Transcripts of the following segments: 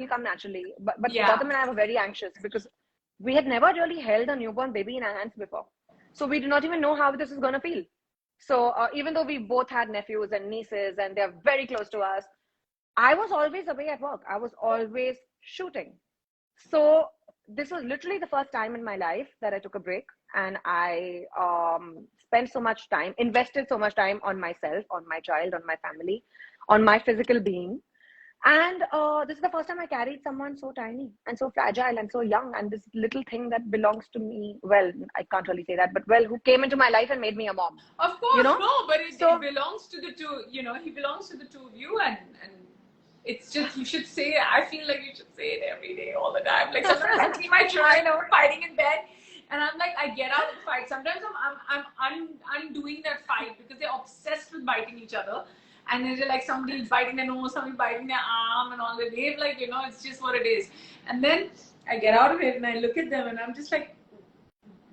will come naturally. But Yeah. Gautam and I were very anxious because we had never really held a newborn baby in our hands before. So we do not even know how this is going to feel. So even though we both had nephews and nieces and they're very close to us, I was always away at work. I was always shooting. So this was literally the first time in my life that I took a break, and I spent so much time, invested so much time on myself, on my child, on my family, on my physical being. And this is the first time I carried someone so tiny and so fragile and so young, and this little thing that belongs to me. Well, I can't really say that, but well, who came into my life and made me a mom. Of course, You know? no, but it So belongs to the two, he belongs to the two of you, and it's just, you should say it. I feel like you should say it every day, all the time. Like sometimes I see my children fighting in bed, and I'm like, I get out and fight. Sometimes I'm undoing that fight because they're obsessed with biting each other. And they're like, somebody's biting their nose, somebody biting their arm and all that. They've like, it's just what it is. And then I get out of it and I look at them and I'm just like,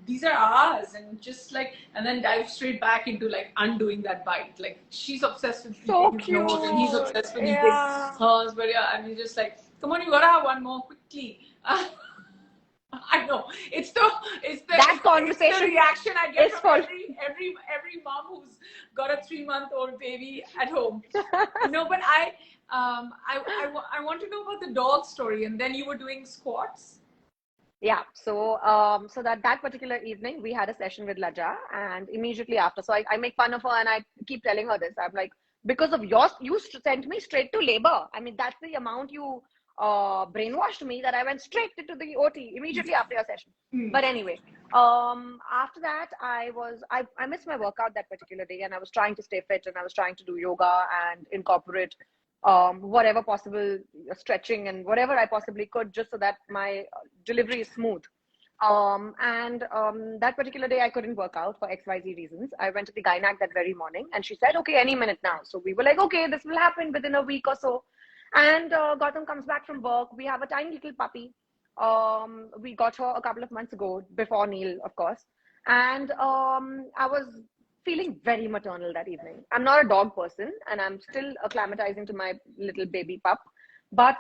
these are ours, and just like, and then dive straight back into like undoing that bite. Like she's obsessed with so eating his cute. nose and he's obsessed with eating Yeah. hers. But yeah, I mean, just like, come on, you gotta have one more quickly. I know it's the conversation. It's the reaction I get from for every mom who's got a 3-month-old baby at home. But I want to know about the dog story. And then you were doing squats. Yeah, so that particular evening we had a session with Laja, and immediately after, so I make fun of her and I keep telling her this. I'm like, because of yours, you sent me straight to labor. I mean, that's the amount you brainwashed me that I went straight into the OT immediately after your session. But anyway, after that, I missed my workout that particular day, and I was trying to stay fit, and I was trying to do yoga and incorporate whatever possible stretching and whatever I possibly could, just so that my delivery is smooth. That particular day I couldn't work out for XYZ reasons. I went to the gynac that very morning, and she said, okay, any minute now. So we were like, okay, this will happen within a week or so. And Gautam comes back from work. We have a tiny little puppy. We got her a couple of months ago, before Neil, of course. And I was feeling very maternal that evening. I'm not a dog person, and I'm still acclimatizing to my little baby pup. But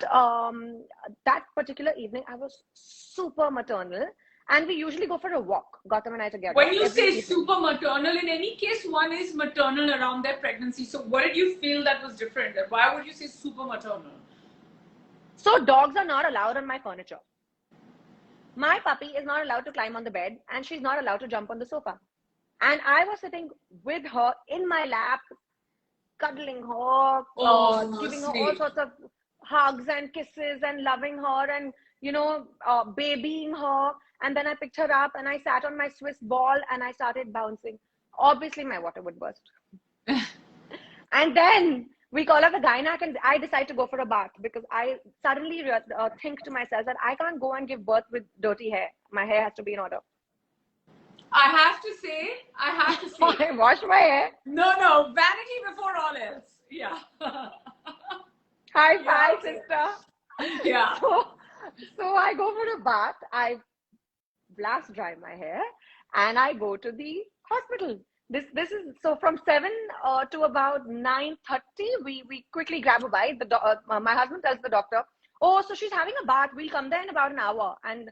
that particular evening, I was super maternal. And we usually go for a walk, Gautam and I together. When you say super maternal, in any case, one is maternal around their pregnancy. So what did you feel that was different? Why would you say super maternal? So dogs are not allowed on my furniture. My puppy is not allowed to climb on the bed, and she's not allowed to jump on the sofa. And I was sitting with her in my lap, cuddling her, giving her all sorts of hugs and kisses and loving her and, babying her. And then I picked her up and I sat on my Swiss ball and I started bouncing. Obviously, my water would burst. And then we call up a gynac and I decide to go for a bath because I suddenly think to myself that I can't go and give birth with dirty hair. My hair has to be in order. I have to say. I wash my hair. No, vanity before all else. Yeah. High five, sister. Yeah. So I go for a bath. I blast dry my hair and I go to the hospital. This is so from 7 to about 9:30. We quickly grab a bite. My husband tells the doctor, "Oh, so she's having a bath. We'll come there in about an hour." And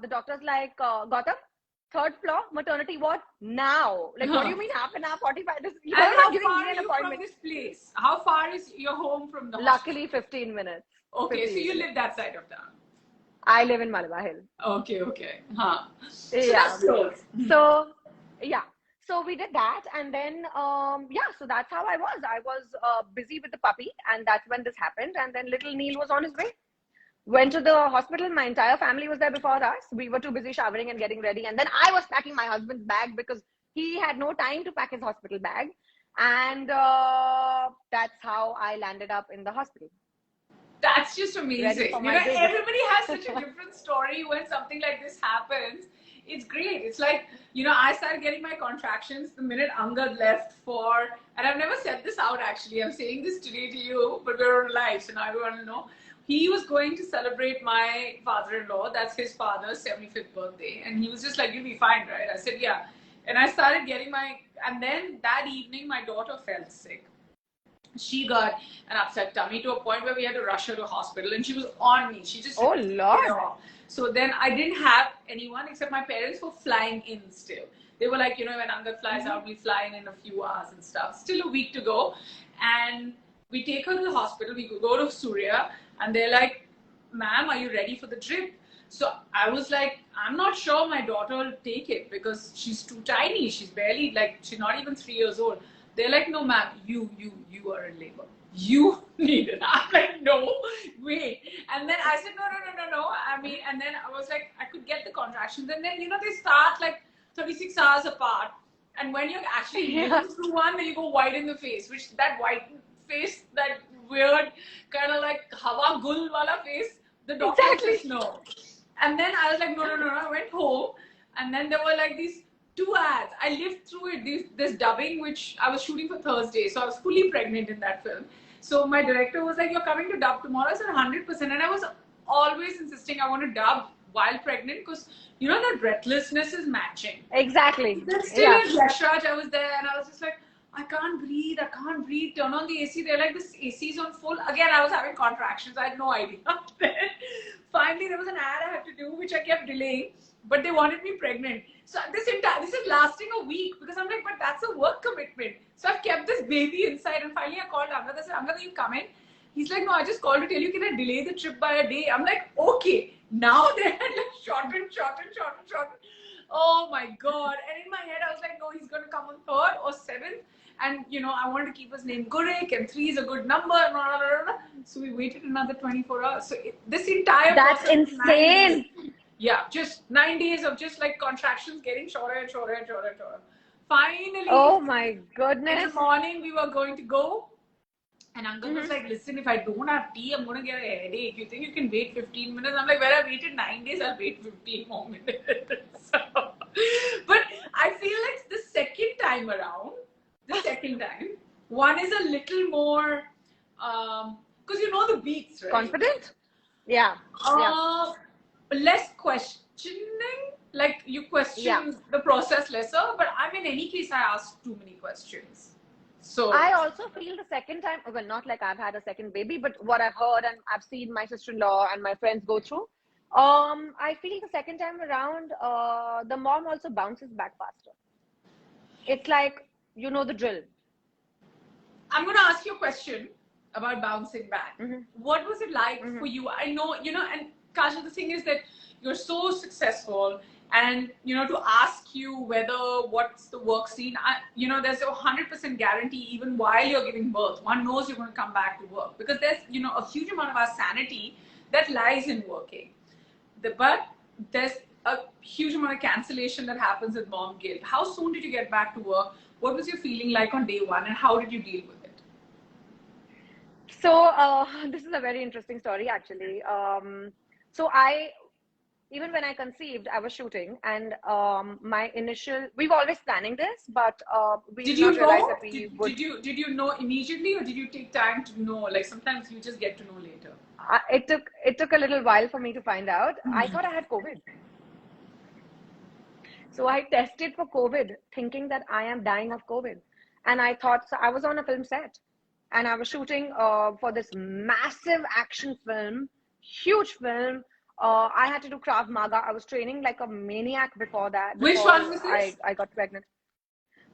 the doctor's like, "Gautam, 3rd floor, maternity ward now." Like, what do you mean half an hour, 45? And how far are you from this place? How far is your home from the hospital? Luckily, 15 minutes. Okay, so you live that side of town. I live in Malabar Hill. Okay. Huh. So yeah. that's close. So, yeah. So we did that, and then so that's how I was. I was busy with the puppy, and that's when this happened. And then little Neil was on his way. Went to the hospital. My entire family was there before us. We were too busy showering and getting ready. And then I was packing my husband's bag because he had no time to pack his hospital bag. And that's how I landed up in the hospital. That's just amazing. Everybody has such a different story when something like this happens. It's great. It's like, I started getting my contractions the minute Angad left and I've never said this out actually. I'm saying this today to you, but we're on live, so now everyone will know. He was going to celebrate my father-in-law, that's his father's 75th birthday. And he was just like, "You'll be fine, right?" I said, "Yeah." And I started getting and then that evening, my daughter fell sick. she got an upset tummy to a point where we had to rush her to hospital, and she was on me. She just Oh refused to get Lord. off. So then I didn't have anyone except my parents were flying in still. They were like, when Angad flies out, we fly in a few hours and stuff. Still a week to go. And we take her to the hospital. We go to Surya, and they're like, ma'am, are you ready for the drip? So I was like, I'm not sure my daughter will take it because she's too tiny. She's barely, like, she's not even 3 years old. They're like, no, ma'am, you are in labor. You need it. I'm like, no, wait. And then I said, no. I mean, and then I was like, I could get the contractions. And then, they start like 36 hours apart. And when you're actually living through one, then you go white in the face, which that white face, that weird kind of like Hawa Gul wala face, the doctors just know. And then I was like, no. I went home, and then there were like these 2 ads. I lived through it. This dubbing, which I was shooting for Thursday, so I was fully pregnant in that film. So my director was like, "You're coming to dub tomorrow." I said, 100%, and I was always insisting I want to dub while pregnant because that breathlessness is matching. Exactly. Then still in Yashraj, I was there, and I was just like, I can't breathe. Turn on the AC. They're like, this AC is on full. Again, I was having contractions. I had no idea. Finally, there was an ad I had to do, which I kept delaying, but they wanted me pregnant. So this is lasting a week because I'm like, but that's a work commitment. So I've kept this baby inside, and finally I called Angad. I said, Angad, you come in? He's like, no, I just called to tell you, can I delay the trip by a day? I'm like, okay. Now they're like shortened. Oh my God. And in my head, I was like, no, he's going to come on 3rd or 7th. And, I wanted to keep his name Gurek, and 3 is a good number. So we waited another 24 hours. So this entire That's insane. Yeah, just 9 days of just like contractions getting shorter and shorter. Finally, oh my goodness. in the morning, we were going to go. And Angad was like, listen, if I don't have tea, I'm going to get a headache. You think you can wait 15 minutes? I'm like, well, I waited 9 days, I'll wait 15 more minutes. But I feel like the second time, one is a little more, because the beats, right? Confident? Yeah. Less questioning. Like, you question the process lesser. But in any case, I asked too many questions. So I also feel the second time, well, not like I've had a second baby, but what I've heard and I've seen my sister-in-law and my friends go through, I feel the second time around, the mom also bounces back faster. It's like, the drill. I'm going to ask you a question about bouncing back. What was it like for you? I know, and Kajal, the thing is that you're so successful, and to ask you what's the work scene, there's a 100% guarantee. Even while you're giving birth, one knows you're going to come back to work because there's a huge amount of our sanity that lies in working. But there's a huge amount of cancellation that happens with mom guilt. How soon did you get back to work? What was your feeling like on day one, and how did you deal with it? So this is a very interesting story, actually. So even when I conceived, I was shooting, and we were always planning this, but we did not realize that we would. Did you know immediately, or did you take time to know? Like, sometimes you just get to know later. It took a little while for me to find out. I thought I had COVID. So I tested for COVID, thinking that I am dying of COVID. And I thought, so I was on a film set, and I was shooting for this massive action film, huge film. I had to do Krav Maga. I was training like a maniac before that. Which one was this? I got pregnant.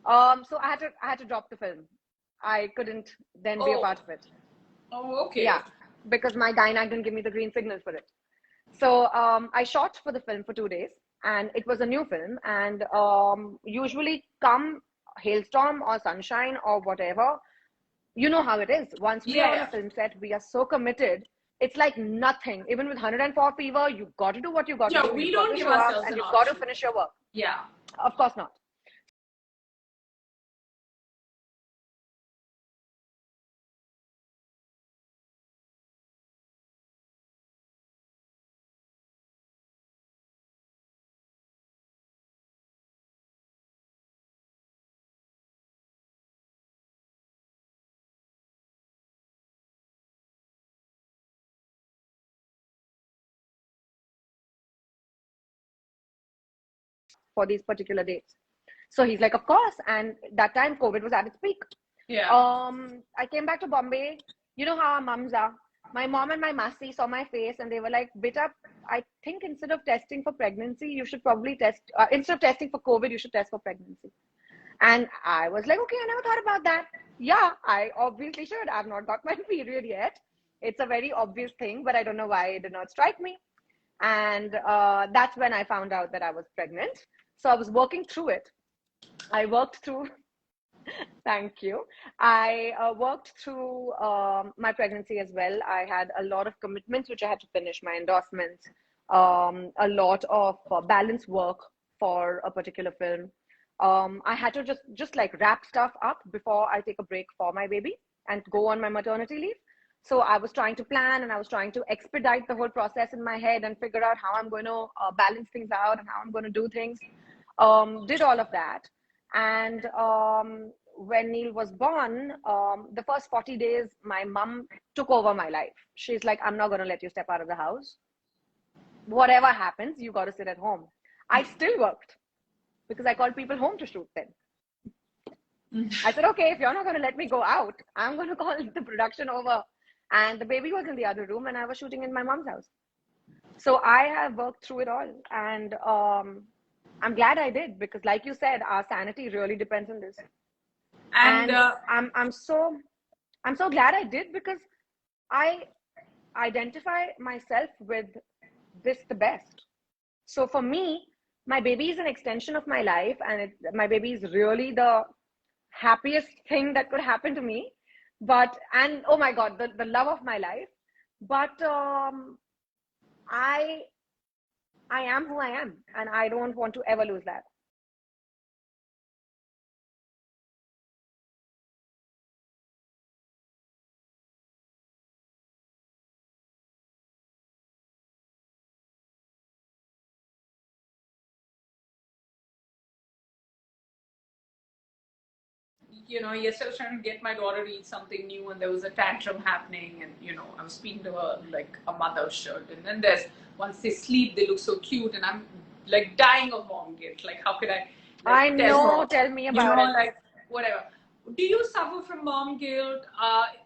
So I had to drop the film. I couldn't then be a part of it. Oh, okay. Yeah, because my gynae didn't give me the green signal for it. So I shot for the film for 2 days, and it was a new film. And usually, come hailstorm or sunshine or whatever, you know how it is. Once we are on a film set, we are so committed. It's like nothing. Even with 104 fever, you got to do what you got to do. We don't give ourselves and you've got to finish your work. Yeah. Of course not. For these particular dates. So he's like, of course. And that time COVID was at its peak. Yeah. I came back to Bombay. You know how our mums are. My mom and my masi saw my face and they were like, Beta, I think instead of testing for pregnancy, you should probably test, instead of testing for COVID, you should test for pregnancy. And I was like, okay, I never thought about that. Yeah, I obviously should. I've not got my period yet. It's a very obvious thing, but I don't know why it did not strike me. And that's when I found out that I was pregnant. So I was working through it. I worked through, thank you. I worked through my pregnancy as well. I had a lot of commitments which I had to finish, my endorsements, a lot of balance work for a particular film. I had to just like wrap stuff up before I take a break for my baby and go on my maternity leave. So I was trying to plan and I was trying to expedite the whole process in my head and figure out how I'm going to balance things out and how I'm going to do things. Did all of that. And when Neil was born, the first 40 days, my mom took over my life. She's like, I'm not going to let you step out of the house. Whatever happens, you got to sit at home. I still worked because I called people home to shoot then. I said, okay, if you're not going to let me go out, I'm going to call the production over. And the baby was in the other room and I was shooting in my mom's house. So I have worked through it all. And I'm glad I did because, like you said, our sanity really depends on this. And I'm so glad I did because I identify myself with this the best. So for me, my baby is an extension of my life, and my baby is really the happiest thing that could happen to me. But and oh my God, the love of my life. But I I am who I am, and I don't want to ever lose that. yesterday I was trying to get my daughter to eat something new, and there was a tantrum happening, and I was speaking to her like a mother should. And then there's once they sleep, they look so cute, and I'm like dying of mom guilt. Like, how could I I like tell know. her, Tell me about it. like whatever. Do you suffer from mom guilt?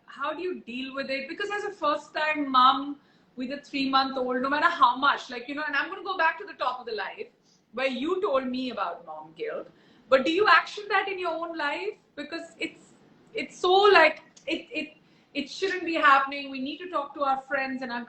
How do you deal with it? Because as a first-time mom with a 3-month-old, no matter how much, and I'm going to go back to the top of the life where you told me about mom guilt. But do you action that in your own life? Because it's so like it shouldn't be happening. We need to talk to our friends and our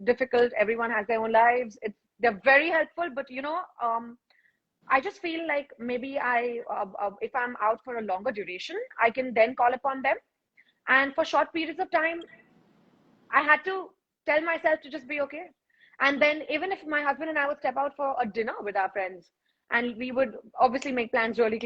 Difficult. Everyone has their own lives. They're very helpful, but I just feel like maybe if I'm out for a longer duration, I can then call upon them. And for short periods of time, I had to tell myself to just be okay. And then even if my husband and I would step out for a dinner with our friends, and we would obviously make plans really close